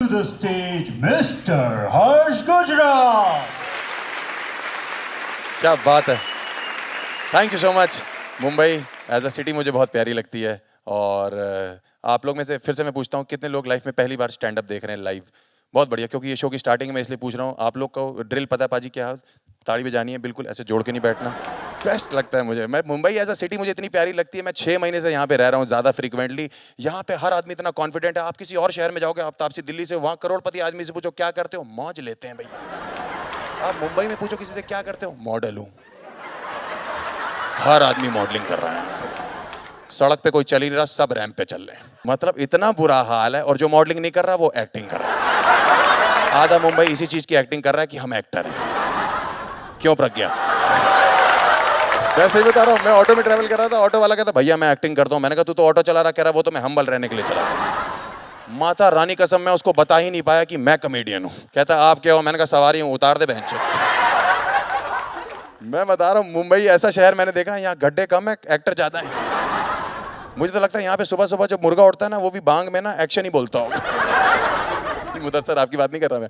To the stage, Mr. Harsh Gujarat. क्या बात है, thank you so much. Mumbai as a city मुझे बहुत प्यारी लगती है और आप लोग में से फिर से मैं पूछता हूँ कितने लोग लाइफ में पहली बार स्टैंड अप देख रहे हैं लाइव। बहुत बढ़िया, क्योंकि ये शो की स्टार्टिंग में इसलिए पूछ रहा हूँ। आप लोग को ड्रिल पता है पाजी क्या? ताड़ी बजानी है, बिल्कुल ऐसे जोड़ के नहीं बैठना। बेस्ट लगता है मुझे। मैं मुंबई एज अ सिटी मुझे इतनी प्यारी लगती है। मैं 6 महीने से यहाँ पे रह रहा हूँ ज़्यादा फ्रीक्वेंटली। यहाँ पे हर आदमी इतना कॉन्फिडेंट है। आप किसी और शहर में जाओगे, आप तापसी दिल्ली से, वहाँ करोड़पति आदमी से पूछो क्या करते हो, मौज लेते हैं भैया। आप मुंबई में पूछो किसी से क्या करते हो, मॉडल हूँ। हर आदमी मॉडलिंग कर रहा है। सड़क पे कोई चल ही नहीं रहा, सब रैंप पे चल रहे हैं। मतलब इतना बुरा हाल है। और जो मॉडलिंग नहीं कर रहा वो एक्टिंग कर रहा है। आधा मुंबई इसी चीज की एक्टिंग कर रहा है कि हम एक्टर हैं। क्यों प्रज्ञा? मैं सही बता रहा हूँ। मैं ऑटो में ट्रैवल कर रहा था, ऑटो वाला कहता भैया मैं एक्टिंग करता हूँ। मैंने कहा तू तो ऑटो चला रहा। कह रहा वो तो मैं हम्बल रहने के लिए चला रहा। माता रानी कसम मैं उसको बता ही नहीं पाया कि मैं कॉमेडियन हूँ। कहता आप क्या हो? मैंने कहा सवारी हूँ, उतार दे बहन। मैं बता रहा हूँ मुंबई ऐसा शहर मैंने देखा है, यहाँ गड्ढे कम है, एक्टर ज्यादा है। मुझे तो लगता है यहाँ पे सुबह सुबह जब मुर्गा उड़ता है ना, वो भी बांग में ना एक्शन ही बोलता होगा। मुदर आपकी बात नहीं कर रहा मैं।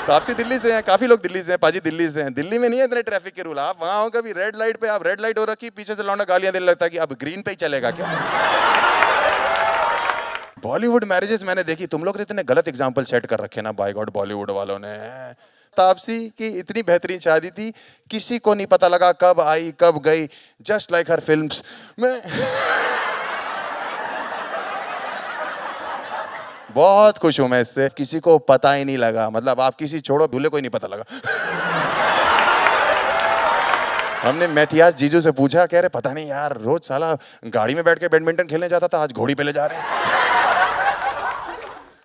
तो आपसी दिल्ली से हैं, काफी लोग दिल्ली से हैं, पाजी दिल्ली से हैं। दिल्ली में नहीं है इतने ट्रैफिक के रूल। आप वहां हो कभी रेड लाइट पे, आप रेड लाइट हो रखी, पीछे से लौंडा गालियां देने लगता है कि अब ग्रीन पे ही चलेगा क्या। बॉलीवुड मैरिजेस मैंने देखी। तुम लोग इतने गलत एग्जाम्पल सेट कर रखे ना बाय गॉड बॉलीवुड वालों ने। तापसी की इतनी बेहतरीन शादी थी, किसी को नहीं पता लगा कब आई कब गई। जस्ट लाइक हर फिल्म्स में। बहुत खुश हूं मैं इससे, किसी को पता ही नहीं लगा। मतलब आप किसी छोड़ो, दूल्हे को ही नहीं पता लगा। हमने मैथियास जीजू से पूछा, कह रहे पता नहीं यार, रोज साला गाड़ी में बैठ के बैडमिंटन खेलने जाता था, आज घोड़ी पे ले जा रहे हैं।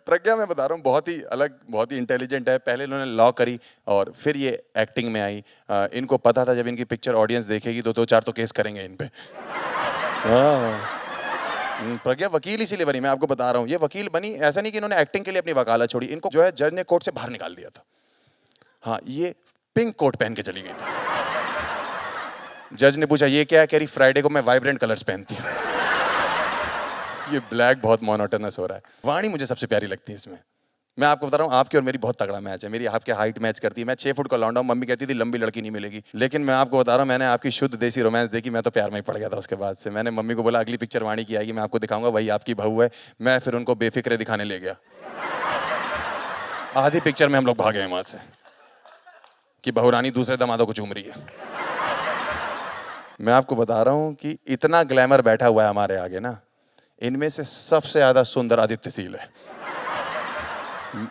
प्रज्ञा मैं बता रहा हूँ बहुत ही अलग, बहुत ही इंटेलिजेंट है। पहले इन्होंने लॉ करी और फिर ये एक्टिंग में आई। इनको पता था जब इनकी पिक्चर ऑडियंस देखेगी तो 2-4 तो केस करेंगे इन पे। प्रज्ञा वकील इसीलिए बनी, मैं आपको बता रहा हूँ। ये वकील बनी ऐसा नहीं कि इन्होंने एक्टिंग के लिए अपनी वकालत छोड़ी। इनको जो है जज ने कोर्ट से बाहर निकाल दिया था। हाँ, ये पिंक कोट पहन के चली गई थी। जज ने पूछा ये क्या है? कह रही फ्राइडे को मैं वाइब्रेंट कलर्स पहनती हूँ। ये ब्लैक बहुत मोनोटोनस हो रहा है। वाणी मुझे सबसे प्यारी लगती है इसमें। मैं आपको बता रहा हूँ, आपकी और मेरी बहुत तगड़ा मैच है। मेरी आपके हाइट मैच करती है। मैं 6 फुट का लौंडा हूँ। मम्मी कहती थी लंबी लड़की नहीं मिलेगी। लेकिन मैं आपको बता रहा हूँ, मैंने आपकी शुद्ध देसी रोमांस देखी, मैं तो प्यार में ही पड़ गया था उसके बाद से। मैंने मम्मी को बोला अगली पिक्चर वाणी की आएगी, मैं आपको दिखाऊंगा वही आपकी बहू है। मैं फिर उनको बेफिक्रे दिखाने ले गया। आधी पिक्चर में हम लोग भागे हैं वहां से कि बहू रानी दूसरे दामादों को चूम रही है। मैं आपको बता रहा हूँ कि इतना ग्लैमर बैठा हुआ है हमारे आगे ना, इनमें से सबसे ज्यादा सुंदर आदित्य सील है।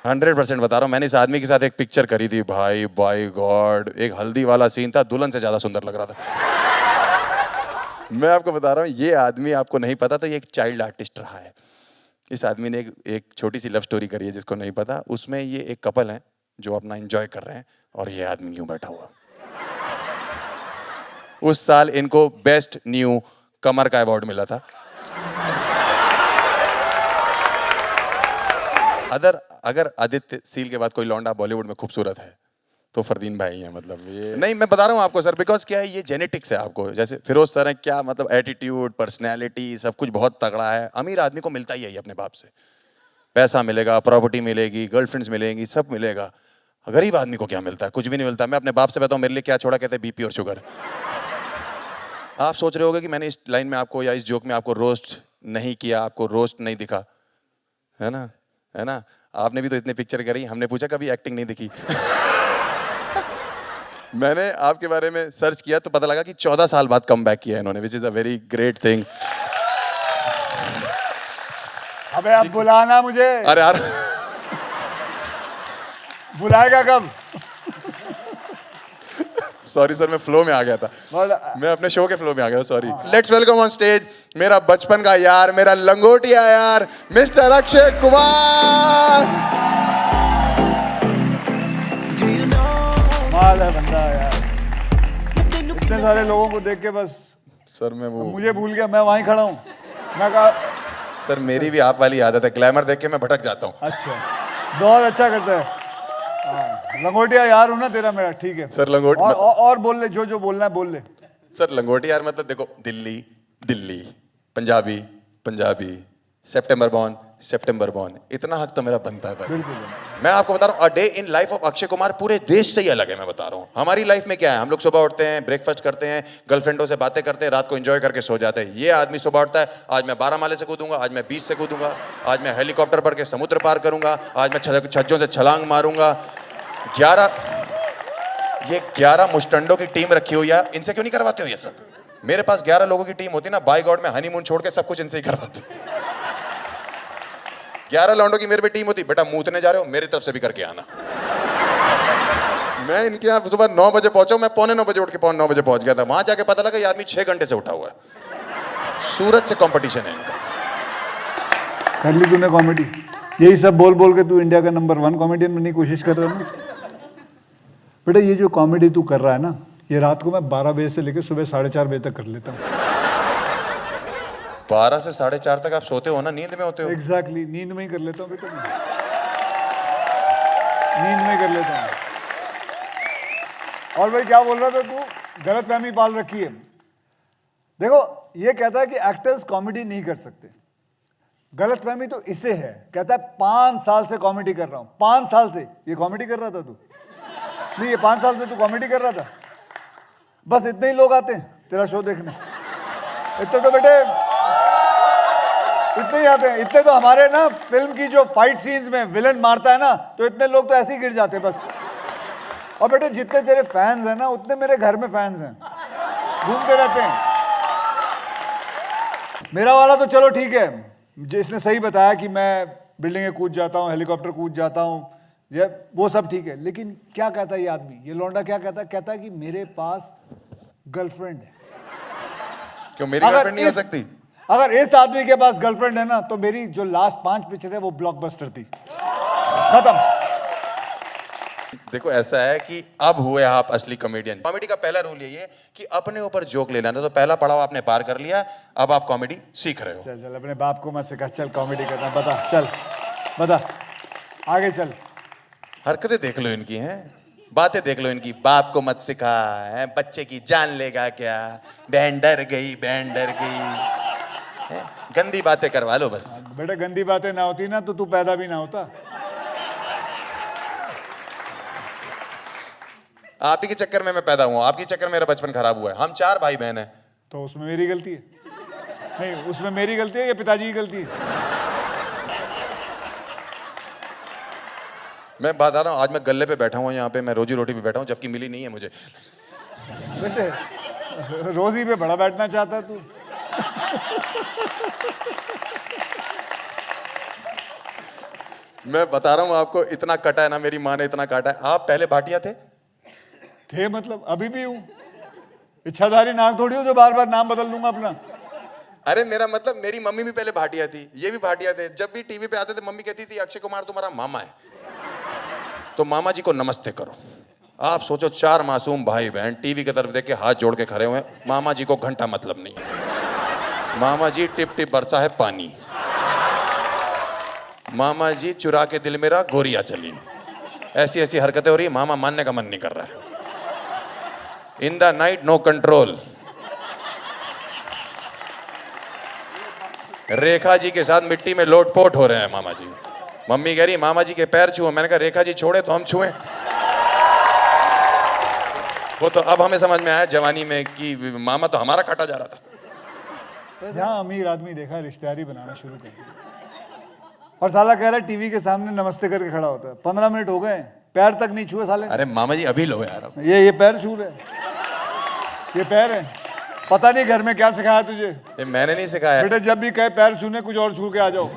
100% बता रहा हूँ। मैंने इस आदमी के साथ एक पिक्चर करी थी भाई, बाय गॉड, एक हल्दी वाला सीन था, दुल्हन से ज्यादा सुंदर लग रहा था। मैं आपको बता रहा हूँ, ये आदमी, आपको नहीं पता तो ये एक चाइल्ड आर्टिस्ट रहा है। इस आदमी ने एक छोटी सी लव स्टोरी करी है, जिसको नहीं पता। उसमें ये एक कपल है जो अपना एंजॉय कर रहे हैं और ये आदमी यूं बैठा हुआ। उस साल इनको बेस्ट न्यू कमर का अवार्ड मिला था। अगर आदित्य सील के बाद कोई लौंडा बॉलीवुड में खूबसूरत है तो फरदीन भाई है। मतलब ये नहीं, मैं बता रहा हूँ आपको सर, बिकॉज क्या है, ये जेनेटिक्स है। आपको जैसे फिरोज सर है, क्या मतलब एटीट्यूड, पर्सनैलिटी, सब कुछ बहुत तगड़ा है। अमीर आदमी को मिलता ही है अपने बाप से। पैसा मिलेगा, प्रॉपर्टी मिलेगी, गर्लफ्रेंड्स मिलेंगी, सब मिलेगा। गरीब आदमी को क्या मिलता है? कुछ भी नहीं मिलता। मैं अपने बाप से बताऊँ मेरे लिए क्या छोड़ा, कहते बीपी और शुगर। आप सोच रहे होगे कि मैंने इस लाइन में आपको या इस जोक में आपको रोस्ट नहीं किया, आपको रोस्ट नहीं दिखा, है ना? है ना? आपने भी तो इतने पिक्चर करी, हमने पूछा कभी एक्टिंग नहीं दिखी। मैंने आपके बारे में सर्च किया तो पता लगा कि 14 साल बाद कम बैक किया इन्होंने, which is a very great thing. अबे अब बुलाना मुझे। अरे यार, बुलाएगा कब? सॉरी सर, मैं फ्लो में आ गया था। मैं अपने शो के फ्लो में आ गया, sorry. Let's welcome on stage मेरा बचपन का यार, मेरा लंगोटिया यार, मिस्टर अक्षय कुमार। माल है बंदा यार। इतने सारे लोगों को देख के बस सर मैं वो मुझे भूल गया, मैं वहीं खड़ा हूँ। मैं कहा सर मेरी भी आप वाली आदत है, ग्लैमर देख के मैं भटक जाता हूँ। अच्छा, बहुत अच्छा करता है। लंगोटिया यार हूँ ना तेरा, मेरा ठीक है सर। लंगोट और बोल ले, जो बोलना है बोल ले। सर लंगोटी यार मतलब देखो, दिल्ली दिल्ली, पंजाबी पंजाबी, सितंबर बॉर्न सितंबर बॉर्न, इतना हक तो मेरा बनता है भाई। बिल्कुल। मैं आपको बता रहा हूँ, a day in life of Akshay Kumar पूरे देश से ही अलग है। मैं बता रहा हूँ हमारी लाइफ में क्या है, हम लोग सुबह उठते हैं, ब्रेकफास्ट करते हैं, गर्लफ्रेंडों से बातें करते हैं, रात को एंजॉय करके सो जाते हैं। ये आदमी सुबह उठता है, आज मैं 12 माले से कूदूंगा, आज मैं 20 से कूदूंगा, आज मैं हेलीकॉप्टर पर के समुद्र पार करूंगा, आज मैं छज्जों से छलांग मारूंगा। 11 मुस्टंडों की टीम रखी हुई है, इनसे क्यों नहीं करवाते हो ये सब? मेरे पास 11 लोगों की टीम होती ना, बाय गॉड में हनीमून छोड़ के सब कुछ इनसे ही करवाते। 11 लौंडों की मेरे पे टीम होती, बेटा मूतने जा रहे हो मेरी तरफ से भी करके आना। मैं इनके यहाँ सुबह 9 बजे पहुंचा, मैं 8:45 बजे उठ के 9:15 बजे पहुंच गया था। वहां जाके पता लगा ये आदमी 6 घंटे से उठा हुआ है। सूरज से कंपटीशन है इनका। कर ली तूने कॉमेडी, यही सब बोल बोल के तू इंडिया का नंबर 1 कॉमेडियन बनने की कोशिश कर रहा है ना बेटा। ये जो कॉमेडी तू कर रहा है ना, ये रात को मैं 12 बजे से लेकर सुबह 4:30 बजे तक कर लेता हूँ। 12 से 4:30 तक आप सोते हो ना, नींद में होते हो? एग्जैक्टली, नींद में ही कर लेता हूँ बेटा, मैं नींद में ही कर लेता हूँ। और भाई क्या बोल रहा था तू, गलतफहमी पाल रखी है। देखो ये कहता है कि एक्टर्स कॉमेडी नहीं कर सकते, गलतफहमी तो इसे है। कहता है 5 साल से कॉमेडी कर रहा हूं। 5 साल से ये कॉमेडी कर रहा था तू? नहीं, ये 5 साल से तू कॉमेडी कर रहा था। बस इतने ही लोग आते हैं तेरा शो देखने, इतने तो बेटे इतने ही आते हैं। इतने तो हमारे ना फिल्म की जो फाइट सीन्स में विलन मारता है ना, तो इतने लोग तो ऐसे ही गिर जाते हैं बस। और बेटे जितने तेरे फैंस हैं ना, उतने मेरे घर में फैंस हैं, घूमते रहते हैं। मेरा वाला तो चलो ठीक है, जिसने सही बताया कि मैं बिल्डिंगें कूद जाता हूँ, हेलीकॉप्टर कूद जाता हूँ, ये वो सब ठीक है। लेकिन क्या कहता है ये आदमी, ये लौंडा क्या कहता है? कहता है कि मेरे पास गर्लफ्रेंड है। क्यों मेरी गर्लफ्रेंड नहीं हो सकती? अगर इस आदमी के पास गर्लफ्रेंड है ना, तो मेरी जो लास्ट 5 पिक्चर है वो ब्लॉकबस्टर थी, खत्म। देखो ऐसा है कि अब हुए आप असली कॉमेडियन। कॉमेडी का पहला रूल यही है कि अपने ऊपर जोक ले लेना। तो पहला पड़ाव आपने पार कर लिया, अब आप कॉमेडी सीख रहे हो। चल चल, अपने बाप को मत सिखा, चल कॉमेडी करना बता, चल बता, आगे चल। हरकतें देख लो इनकी हैं, बातें देख लो इनकी। बाप को मत सिखा है, बच्चे की जान लेगा क्या, बहन डर गई, बहन डर गई, गंदी बातें करवा लो बस। बेटा गंदी बातें ना होती ना तो तू पैदा भी ना होता। आप ही के चक्कर में मैं पैदा हुआ, आपके चक्कर में मेरा बचपन खराब हुआ है। हम 4 भाई बहन हैं। तो उसमें मेरी गलती है? नहीं, उसमें मेरी गलती है या पिताजी की गलती है? मैं बता रहा हूँ, आज मैं गल्ले पे बैठा हुआ यहाँ पे, मैं रोजी रोटी पे बैठा हूँ, जबकि मिली नहीं है मुझे। बेटे रोजी पे बड़ा बैठना चाहता है तू? मैं बता रहा हूँ आपको, इतना कटा है ना, मेरी माँ ने इतना काटा है। आप पहले भाटिया थे? मतलब अभी भी हूँ, इच्छाधारी नाग थोड़ी हो जो बार बार नाम बदल दूंगा अपना। अरे मेरा मतलब, मेरी मम्मी भी पहले भाटिया थी, ये भी भाटिया थे। जब भी टीवी पे आते थे मम्मी कहती थी अक्षय कुमार तुम्हारा मामा है, तो मामा जी को नमस्ते करो। आप सोचो 4 मासूम भाई बहन टीवी की तरफ देख के हाथ जोड़ के खड़े हुए हैं, मामा जी को घंटा मतलब नहीं। मामा जी टिप टिप बरसा है पानी, मामा जी चुरा के दिल मेरा गोरिया चली। ऐसी ऐसी हरकतें हो रही है, मामा मानने का मन नहीं कर रहा है। In the night no control. Rekha ji के साथ मिट्टी में लोटपोट हो रहे हैं मामा जी। मम्मी कह रही मामा जी के पैर छुओ, मैंने कहा रेखा जी छोड़े तो हम छुएं। वो तो अब हमें समझ में आया जवानी में कि मामा तो हमारा काटा जा रहा था। जहाँ अमीर आदमी देखा रिश्तेदारी बनाना शुरू कर दिया, और साला कह रहा है टीवी के सामने नमस्ते करके खड़ा होता है। 15 मिनट हो गए, पैर तक नहीं छुए साले। अरे मामा जी अभी लो यार। ये पैर छू रहे, ये पैर है। पता नहीं घर में क्या सिखाया तुझे? ये मैंने नहीं सिखाया बेटे, जब भी कहे पैर छूने कुछ और छू के आ जाओ।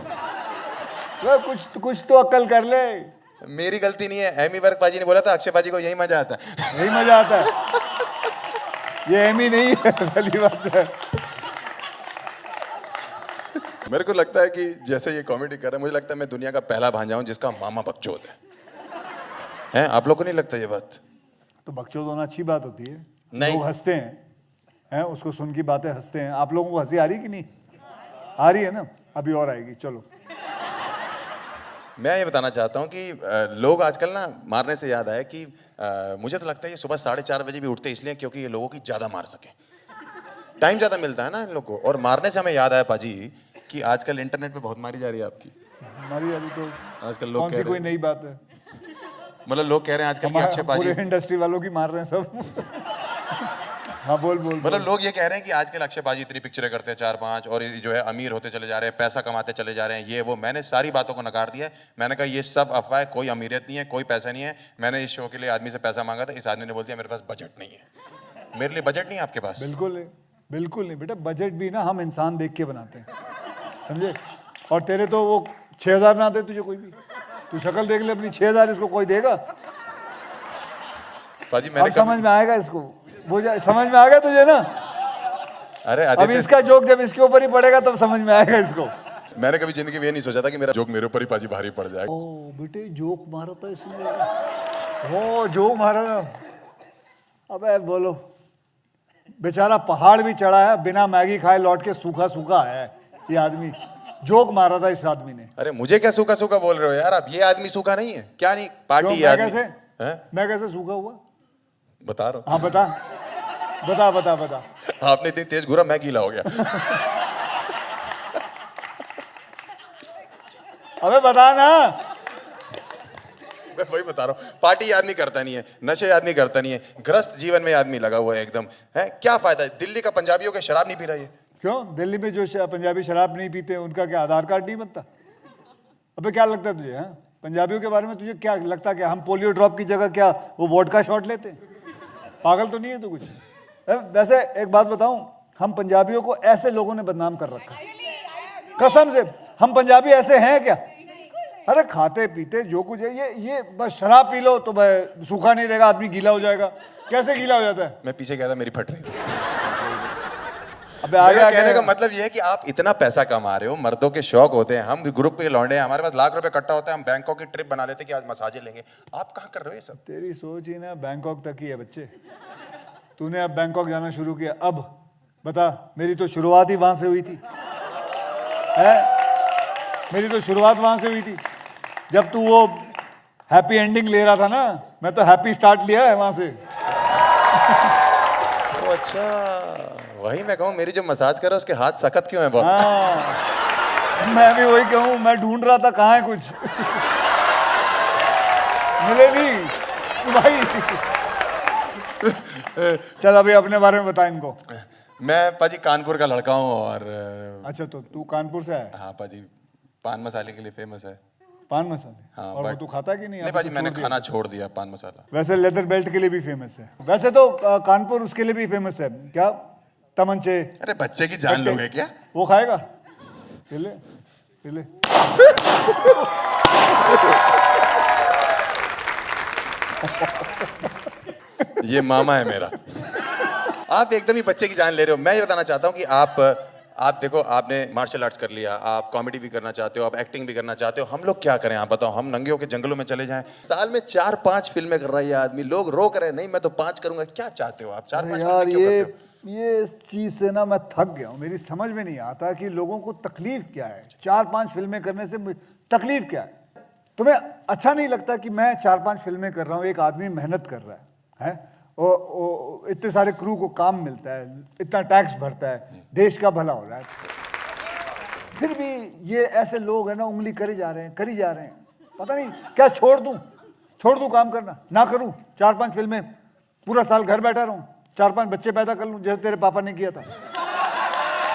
कुछ तो अक्ल कर ले। मेरी गलती नहीं है, एमी वर्क बाजी ने बोला था अक्षय बाजी को यही मजा आता है। यही मजा आता है। ये एमी नहीं है, पहली बात है। मेरे को लगता है कि जैसे ये कॉमेडी कर रहे हैं, मुझे लगता है मैं दुनिया का पहला भांजा हूं जिसका मामा बकचोद है। आप लोग को नहीं लगता ये बात? तो बकचोद होना अच्छी बात होती है, नहीं। लोग हंसते हैं, उसको सुन की बातें हंसते हैं। आप लोगों को हंसी आ रही कि नहीं आ रही है ना? अभी और आएगी, चलो। मैं ये बताना चाहता हूँ कि लोग आजकल ना, मारने से याद आया कि मुझे तो लगता है ये सुबह 4:30 बजे भी उठते इसलिए क्योंकि ये लोगों की ज़्यादा मार सके, टाइम ज़्यादा मिलता है ना इन लोगों को। और मारने से हमें याद आया पाजी कि आजकल इंटरनेट पे बहुत मारी जा रही है आपकी। हमारी अभी तो आजकल लोग कौन कह सी रहे कोई हैं, नई बात है। मतलब लोग कह रहे हैं आजकल की पूरे अक्षयबाजी, इंडस्ट्री वालों की मार रहे हैं सब। हाँ बोल बोल मतलब लोग ये कह रहे हैं कि आजकल अक्षयबाजी इतनी पिक्चरें करते हैं 4-5 और ये जो है अमीर होते चले जा रहे हैं, पैसा कमाते चले जा रहे हैं, ये वो। मैंने सारी बातों को नकार दिया है। मैंने कहा ये सब अफवाह है, कोई अमीरियत नहीं है, कोई पैसा नहीं है। मैंने इस शो के लिए आदमी से पैसा मांगा था, इस आदमी ने बोल दिया मेरे पास बजट नहीं है। मेरे लिए बजट नहीं है आपके पास? बिल्कुल नहीं, बिल्कुल नहीं बेटा। बजट भी ना हम इंसान देख के बनाते हैं, समझे। और तेरे तो वो 6,000 ना आते तुझे कोई भी। तू शक्ल देख ले अपनी, 6,000 इसको कोई देगा? पाजी अब मैंने समझ में आएगा इसको, वो समझ में आ गया तुझे ना। अरे अब आदित्य, इसका जोक जब इसके ऊपर ही पड़ेगा तब समझ में आएगा इसको। मैंने कभी जिंदगी में ये नहीं सोचा था कि मेरा जोक मेरे ऊपर ही पाजी भारी पड़ जाएगा। ओ बेटे जोक मारा था इसने, वो जोक मारा था। अबे बोलो, बेचारा पहाड़ भी चढ़ा है, बिना मैगी खाए लौट के सूखा सूखा है ये आदमी। जोक मारा था इस आदमी ने। अरे मुझे क्या सूखा सूखा बोल रहे हो यार आप? ये आदमी सूखा नहीं है क्या? नहीं पार्टी मैं आदमी कैसे हैं? मैं कैसे सूखा हुआ? बता रहा हाँ बता बता बता बता। हूँ। आपने इतनी तेज घूरा मैं गीला हो गया। अबे बता ना। मैं वही बता रहा हूँ, पार्टी आदमी करता नहीं है, नशे आदमी करता नहीं है, ग्रस्त जीवन में आदमी लगा हुआ है एकदम। है क्या फायदा है? दिल्ली का पंजाबियों के शराब नहीं पी रहा है। क्यों दिल्ली में जो पंजाबी शराब नहीं पीते उनका क्या आधार कार्ड नहीं बनता? अबे क्या लगता है तुझे? हाँ पंजाबियों के बारे में तुझे क्या लगता है? क्या हम पोलियो ड्रॉप की जगह क्या वो वोडका शॉट लेते? पागल तो नहीं है तू कुछ? वैसे एक बात बताऊं, हम पंजाबियों को ऐसे लोगों ने बदनाम कर रखा है, कसम से। हम पंजाबी ऐसे हैं क्या? अरे खाते पीते जो कुछ है, ये बस शराब पी लो तो भाई सूखा नहीं रहेगा, आदमी गीला हो जाएगा। कैसे गीला हो जाता है? मैं पीछे गया था, मेरी फट रही थी। अबे आगे कहने का मतलब ये है कि आप इतना पैसा कमा रहे हो, मर्दों के शौक होते हैं, हम ग्रुप के लौंडे हैं, हमारे पास लाख रुपए इकट्ठा होता है, हम बैंकॉक की ट्रिप बना लेते हैं कि आज मसाजे लेंगे। आप कहाँ कर रहे हो ये सब? तेरी सोच ही ना बैंकॉक तक ही है बच्चे। तूने अब बैंकॉक जाना शुरू किया, अब बता। मेरी तो शुरुआत ही वहां से हुई थी, है? मेरी तो शुरुआत वहां से हुई थी जब तू वो हैप्पी एंडिंग ले रहा था ना। मैं तो हैप्पी स्टार्ट लिया है वहां से। ओ अच्छा, वही मैं कहूँ, मेरी जो मसाज कर रहा है उसके हाथ सख्त क्यों है बहुत? हाँ मैं भी वही कहूँ, मैं ढूंढ रहा था कहाँ है कुछ। मिले नहीं भाई। चल अभी अपने बारे में बता इनको। मैं पाजी कानपुर का लड़का हूँ और अच्छा तो तू कानपुर से है? हाँ पाजी, पान मसाले के लिए फेमस है। पान मसाले? हाँ, और वो तू खाता कि नहीं? नहीं पाजी, मैंने खाना छोड़ दिया पान मसाला। वैसे लेदर बेल्ट के लिए भी फेमस है। वैसे तो कानपुर उसके लिए भी फेमस है, क्या? तमंचे। अरे बच्चे की जान लोगे क्या? वो खाएगा? पीले पीले। ये मामा है मेरा। आप एकदम ही बच्चे की जान ले रहे हो। मैं ये बताना चाहता हूँ कि आप देखो, आपने मार्शल आर्ट्स कर लिया, आप कॉमेडी भी करना चाहते हो, आप एक्टिंग भी करना चाहते हो। हम लोग क्या करें आप बताओ? हम नंगे होकर जंगलों में चले जाएं? साल में 4-5 फिल्में कर रहा है ये आदमी, लोग रोक रहे हैं, नहीं मैं तो 5 करूंगा। क्या चाहते हो आप? 4-5 यार फिल्में क्यों करते हो? ये इस चीज से ना मैं थक गया हूँ। मेरी समझ में नहीं आता कि लोगों को तकलीफ क्या है। 4-5 फिल्में करने से तकलीफ क्या है? तुम्हें अच्छा नहीं लगता कि मैं 4-5 फिल्में कर रहा हूँ, एक आदमी मेहनत कर रहा है? इतने सारे क्रू को काम मिलता है, इतना टैक्स भरता है, देश का भला हो रहा है, फिर भी ये ऐसे लोग हैं ना उंगली करी जा रहे हैं। पता नहीं क्या छोड़ दूं काम करना, ना करूं 4-5 फिल्में, पूरा साल घर बैठा रहूं, 4-5 बच्चे पैदा कर लूं जैसे तेरे पापा ने किया था।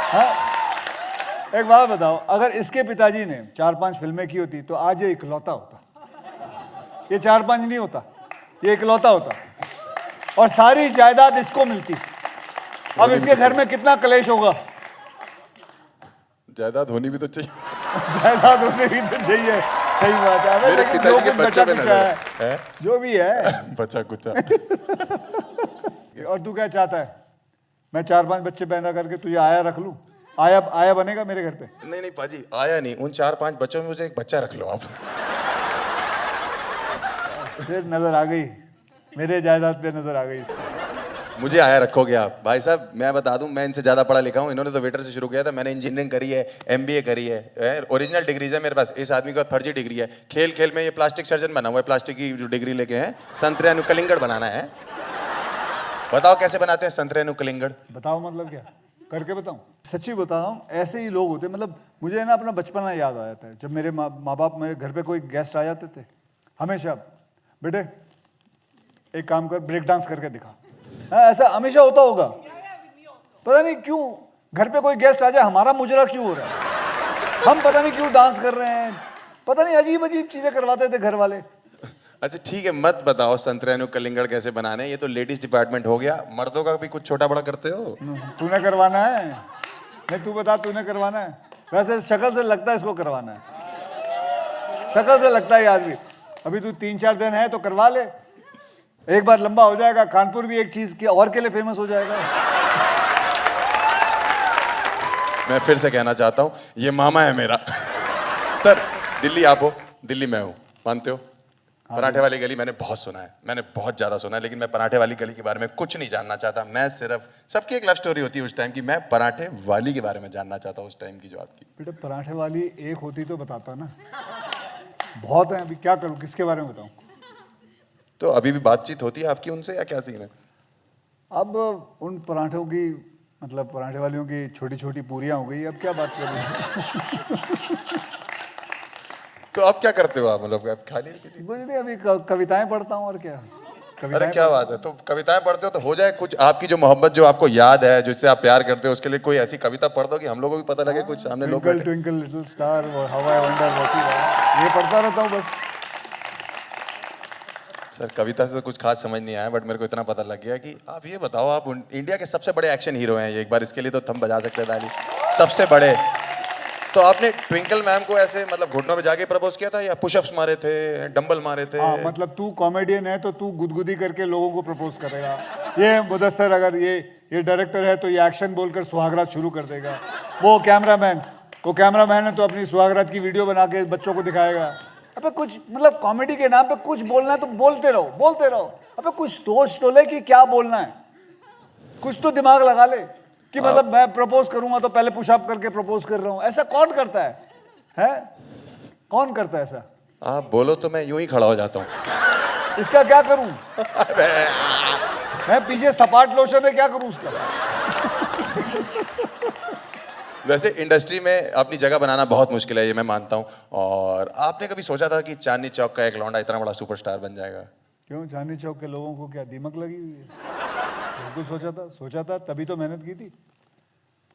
हाँ एक बात बताओ, अगर इसके पिताजी ने 4-5 फिल्में की होती तो आज ये इकलौता होता। ये 4-5 नहीं होता, ये इकलौता होता और सारी जायदाद इसको मिलती। अब इसके घर में कितना कलेश होगा? जायदाद होनी भी तो चाहिए। जायदाद होने भी तो चाहिए, सही बात है। मेरे लेकिन पिताजी जो के कुछ बच्चों बचा पे कुचा नजर है, जो भी है। बचा कुचा। और तू क्या चाहता है? मैं 4-5 बच्चे पैदा करके तुझे आया रख लूं? आया बनेगा मेरे घर पे? नहीं पाजी, आया नहीं। उन 4-5 बच्चों में मुझे एक बच्चा रख लो आप। फिर नजर आ गई, मेरे जायदाद पे नजर आ गई इसकी। मुझे आया रखोगे आप? भाई साहब मैं बता दूं, मैं इनसे ज्यादा पढ़ा लिखा हूं। इन्होंने तो वेटर से शुरू किया था, मैंने इंजीनियरिंग करी है, MBA करी है, ओरिजिनल डिग्रीज है मेरे पास। इस आदमी का फर्जी डिग्री है। खेल में ये प्लास्टिक सर्जन बना हुआ है, प्लास्टिक की जो डिग्री लेके हैं। संतरे अनुकलिंगड़ बनाना है। बताओ कैसे बनाते हैं संतरे अनुकलिंगड़? बताओ मतलब क्या? करके बताऊं, सच्ची बता रहा हूँ, ऐसे ही लोग होते, मतलब मुझे ना अपना बचपना याद आ जाता है। जब मेरे माँ बाप मेरे घर पे कोई गेस्ट आ जाते थे, हमेशा बेटे एक काम कर, ब्रेक डांस करके दिखा। हाँ, ऐसा हमेशा होता होगा, पता नहीं क्यों घर पे कोई गेस्ट आ जाए हमारा मुजरा क्यों हो रहा है, हम पता नहीं क्यों डांस कर रहे हैं, पता नहीं अजीब अजीब चीजें करवाते थे घर वाले। अच्छा ठीक है, मत बताओ संतरेनु कलिंगड़ कैसे बनाने, ये तो लेडीज डिपार्टमेंट हो गया, मर्दों का भी कुछ छोटा बड़ा करते हो? तूने करवाना है? नहीं तू बता, तूने करवाना है? वैसे शक्ल से लगता है इसको करवाना है, शक्ल से लगता है आदमी। अभी तू 3-4 दिन है तो करवा ले, एक बार लंबा हो जाएगा, कानपुर भी एक चीज की और के लिए फेमस हो जाएगा। मैं फिर से कहना चाहता हूँ, ये मामा है मेरा। सर दिल्ली आप हो, दिल्ली मैं हूँ, मानते हो? पराठे वाली गली मैंने बहुत सुना है, मैंने बहुत ज्यादा सुना है, लेकिन मैं पराठे वाली गली के बारे में कुछ नहीं जानना चाहता। मैं सिर्फ, सबकी एक लव स्टोरी होती है उस टाइम की, मैं पराठे वाली के बारे में जानना चाहता हूँ उस टाइम की जो आपकी। बेटा पराठे वाली एक होती तो बताता ना, बहुत है, अभी क्या करूँ, किसके बारे में बताऊँ? तो अभी भी बातचीत होती है आपकी उनसे या क्या सीन है? अब उन पराठों की, मतलब पराठे वालियों की छोटी छोटी पूरियां हो गई, अब क्या बात कर रहे हैं? तो आप क्या करते हो आप, मतलब आप खाली? कुछ नहीं, अभी कविताएं पढ़ता हूँ और क्या। अरे क्या बात है, तो कविताएं पढ़ते हो तो हो जाए कुछ, आपकी जो मोहब्बत जो आपको याद है, जिससे आप प्यार करते हो, उसके लिए कोई ऐसी कविता पढ़ दो कि हम लोगों को भी पता लगे कुछ सामने लोग। Twinkle twinkle little star, how I wonder what you are, ये पढ़ता रहता हूँ बस। सर कविता से तो कुछ खास समझ नहीं आया, बट मेरे को इतना पता लग गया कि आप ये बताओ, आप इंडिया के सबसे बड़े एक्शन हीरो हैं ये, एक बार इसके लिए तो थम बजा सकते हैं ताली, सबसे बड़े। तो आपने ट्विंकल मैम को ऐसे मतलब घुटनों पे जाके प्रपोज किया था या पुशअप्स मारे थे, डंबल मारे थे? हाँ, मतलब तू कॉमेडियन है तो तू गुदगुदी करके लोगों को प्रपोज करेगा। ये मुदस्सर अगर ये डायरेक्टर है तो ये एक्शन बोलकर सुहागरात शुरू कर देगा। वो कैमरामैन है तो अपनी सुहागरात की वीडियो बना के बच्चों को दिखाएगा। अबे कुछ मतलब कॉमेडी के नाम पे कुछ बोलना है तो बोलते रहो। अबे कुछ सोच तो ले कि क्या बोलना है, कुछ तो दिमाग लगा ले कि मतलब मैं प्रपोज करूंगा तो पहले पुशअप करके प्रपोज कर रहा हूं। ऐसा कौन करता है? कौन करता है ऐसा? आप बोलो तो मैं यूं ही खड़ा हो जाता हूं। इसका क्या करूं? मैं पीछे सपाट लोशन है, क्या करूं उसका? वैसे इंडस्ट्री में अपनी जगह बनाना बहुत मुश्किल है, ये मैं मानता हूँ। और आपने कभी सोचा था कि चांदनी चौक का एक लौंडा इतना बड़ा सुपरस्टार बन जाएगा? क्यों, चांदनी चौक के लोगों को क्या दीमक लगी हुई है? बिल्कुल सोचा था तभी तो मेहनत की थी।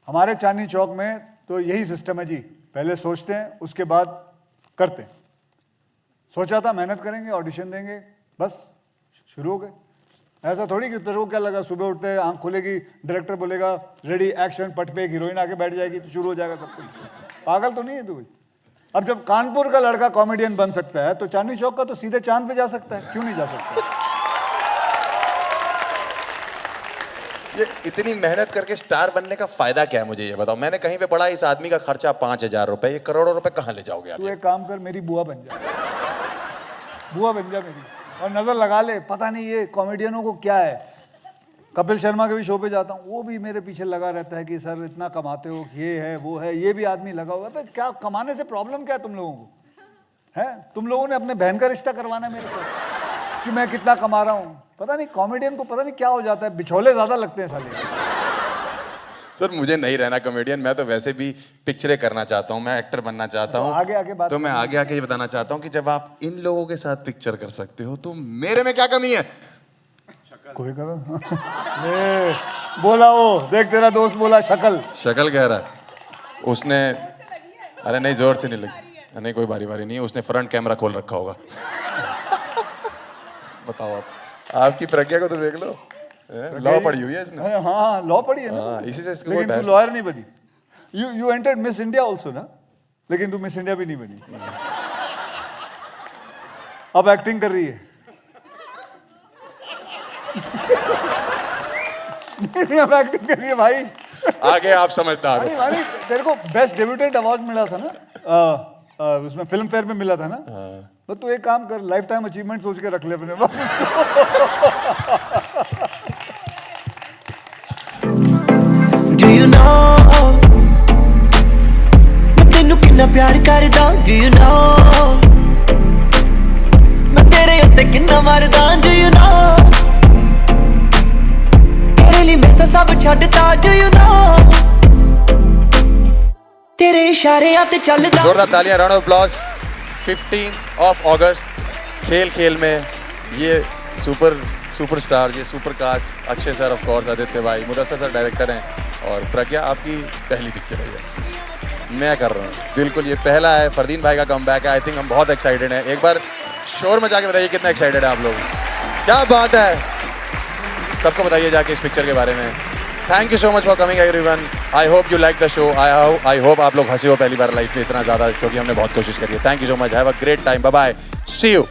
हमारे चांदनी चौक में तो यही सिस्टम है जी, पहले सोचते हैं उसके बाद करते हैं। सोचा था मेहनत करेंगे, ऑडिशन देंगे, बस शुरू हो गए। ऐसा थोड़ी कि तेरे को क्या लगा, सुबह उठते हैं आंख खुलेगी, डायरेक्टर बोलेगा रेडी एक्शन, पट पे एक हीरोइन आके बैठ जाएगी तो शुरू हो जाएगा सब कुछ। पागल तो नहीं है तू भाई? अब जब कानपुर का लड़का कॉमेडियन बन सकता है तो चांदनी चौक का तो सीधे चांद पे जा सकता है, क्यों नहीं जा सकता? ये इतनी मेहनत करके स्टार बनने का फायदा क्या है, मुझे ये बताओ। मैंने कहीं पे पढ़ा इस आदमी का खर्चा 5,000 रुपए, ये करोड़ों रुपए कहाँ ले जाओगे आप? तू एक काम कर, मेरी बुआ बन जा, बुआ बन जा मेरी, और नजर लगा ले। पता नहीं ये कॉमेडियनों को क्या है, कपिल शर्मा के भी शो पे जाता हूँ, वो भी मेरे पीछे लगा रहता है कि सर इतना कमाते हो, ये है वो है, ये भी आदमी लगा हुआ है। क्या कमाने से प्रॉब्लम क्या है तुम लोगों को? है तुम लोगों ने अपने बहन का रिश्ता करवाना है मेरे साथ कि मैं कितना कमा रहा हूँ? पता नहीं कॉमेडियन को पता नहीं क्या हो जाता है, बिछोले ज्यादा लगते हैं साले। सर मुझे नहीं रहना कॉमेडियन, मैं तो वैसे भी पिक्चरें करना चाहता हूँ, मैं एक्टर बनना चाहता हूँ। आगे बात, तो मैं आगे ये बताना चाहता हूँ कि जब आप इन लोगों के साथ पिक्चर कर सकते हो तो मेरे में क्या कमी है? कोई करो बोला वो, देख तेरा दोस्त बोला शक्ल कह रहा है उसने। अरे नहीं, जोर से नहीं लगी, नहीं कोई बारी नहीं है, उसने फ्रंट कैमरा खोल रखा होगा। बताओ आपकी प्रज्ञा को तो देख लो, लॉ पढ़ी हुई है इसने। हाँ लॉ पढ़ी है ना, इसी से इसको। लेकिन तू लॉयर नहीं बनी। You entered miss India also ना, लेकिन तू मिस इंडिया भी नहीं बनी। अब एक्टिंग कर रही है। अब एक्टिंग कर रही है भाई। आगे आप समझदार हो। अरे तेरे को बेस्ट डेब्यूटेंट अवार्ड मिला था ना, उसमें फिल्म फेयर में मिला था ना। तो तू एक काम कर, लाइफ टाइम अचीवमेंट सोच के रख ले अपने। Do you know मैं तेनू कितना प्यार करदा? Do you know मैं तेरे उत्ते कितना मरदा? Do you know तेरे लिए मैं तो सब छड्डदा? Do you know इशारियां ते चलदा जोरदार तालियां, राउंड ऑफ अप्लॉज। 15 अगस्त खेल खेल में ये सुपरस्टार, ये supercast, Akshay sir of course, Aditya भाई, मुदस्सर सर डायरेक्टर हैं, और प्रज्ञा आपकी पहली पिक्चर है ये मैं कर रहा हूँ। बिल्कुल ये पहला है, फरदीन भाई का कमबैक है। आई थिंक हम बहुत एक्साइटेड हैं। एक बार शोर मचा के बताइए कितना एक्साइटेड है आप लोग। क्या बात है, सबको बताइए जाके इस पिक्चर के बारे में। Thank you so much for coming everyone. I hope you like the show. I hope आप लोग हंसे हो पहली बार लाइफ में इतना ज़्यादा, क्योंकि हमने बहुत कोशिश करी है। Thank you so much, have a great time, bye bye, see you.